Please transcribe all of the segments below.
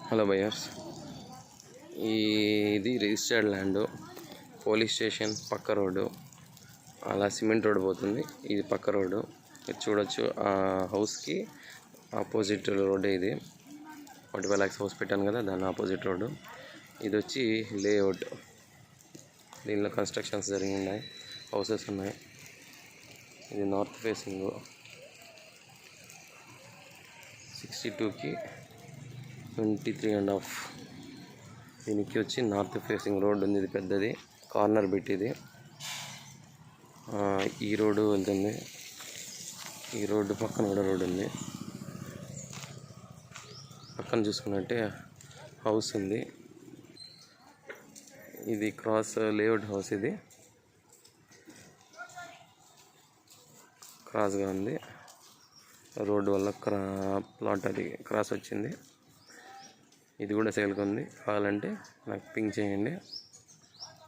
Hello buyers, ఇది registered land, police station పక్క road, అలా సిమెంట్ రోడ్ పోతుంది. ఇది పక్క రోడ్డు, ఇది చూడొచ్చు. ఆ హౌస్కి ఆపోజిట్ రోడ్డే ఇది. 45 lakhs హౌస్ పెట్టాను కదా, దాని ఆపోజిట్ రోడ్డు. ఇది వచ్చి లేఅవుట్. దీనిలో కన్స్ట్రక్షన్స్ జరిగి ఉన్నాయి, హౌసెస్ ఉన్నాయి. ఇది నార్త్ ఫేసింగ్ 62కి 23.5. దీనికి వచ్చి నార్త్ ఫేసింగ్ రోడ్ ఉంది. ఇది పెద్దది కార్నర్ బిట్. ఇది ఈ రోడ్డు వెళ్తుంది. ఈ రోడ్డు పక్కన కూడా రోడ్డు ఉంది. పక్కన చూసుకున్నట్టే హౌస్ ఉంది. ఇది క్రాస్ లేఅవుట్ హౌస్. ఇది క్రాస్గా ఉంది. రోడ్డు వల్ల ప్లాట్ అది క్రాస్ వచ్చింది. ఇది కూడా సేల్కి ఉంది. కావాలంటే నాకు పింక్ చేయండి.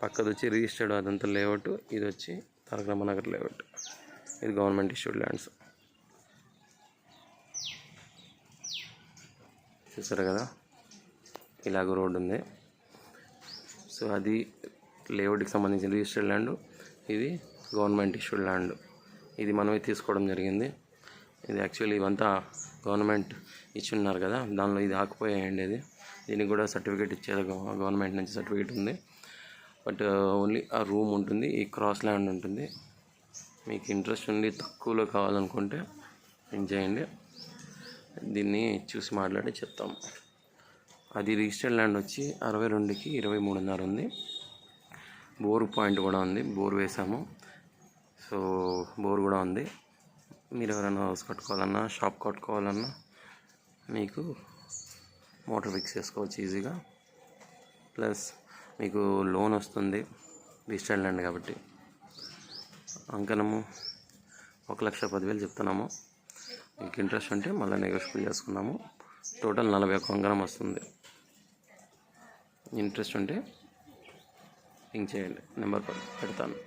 పక్కది వచ్చి రిజిస్టర్డ్, అదంతా లేఅవుట్. ఇది వచ్చి తారక రామానగర్ లేఅవుట్. ఇది గవర్నమెంట్ ఇష్యూడ్ ల్యాండ్స్. చూసారు కదా, ఇలాగ రోడ్డు ఉంది. సో అది లేఅవుట్కి సంబంధించిన రిజిస్టర్డ్ ల్యాండ్. ఇది గవర్నమెంట్ ఇష్యూడ్ ల్యాండ్. ఇది మనమే తీసుకోవడం జరిగింది. ఇది యాక్చువల్లీ ఇవంతా గవర్నమెంట్ ఇచ్చున్నారు కదా, దానిలో ఇది ఆకుపోయాయండి. ఇది దీనికి కూడా సర్టిఫికేట్ ఇచ్చేది గవర్నమెంట్ నుంచి సర్టిఫికేట్ ఉంది. బట్ ఓన్లీ ఆ రూమ్ ఉంటుంది, ఈ క్రాస్ ల్యాండ్ ఉంటుంది. మీకు ఇంట్రెస్ట్ ఉండి తక్కువలో కావాలనుకుంటే ఏం చేయండి, దీన్ని చూసి మాట్లాడి చెప్తాం. అది రిజిస్టర్డ్ ల్యాండ్ వచ్చి 62కి 23.5 ఉంది. బోర్ పాయింట్ కూడా ఉంది, బోర్ వేసాము. సో బోర్ కూడా ఉంది. మీరు ఎవరైనా హౌస్ కట్టుకోవాలన్నా, షాప్ కట్టుకోవాలన్నా మీకు మోటార్ ఫిక్స్ చేసుకోవచ్చు ఈజీగా. ప్లస్ మీకు లోన్ వస్తుంది, రిజిస్టర్డ్ ల్యాండ్ కాబట్టి. అంకనము 1,10,000 చెప్తున్నాము. మీకు ఇంట్రెస్ట్ ఉంటే మళ్ళీ నెగోషియబుల్ చేసుకున్నాము. టోటల్ 41 అంకణం వస్తుంది. ఇంట్రెస్ట్ ఉంటే థింక్ చేయండి, నెంబర్ పెడతాను.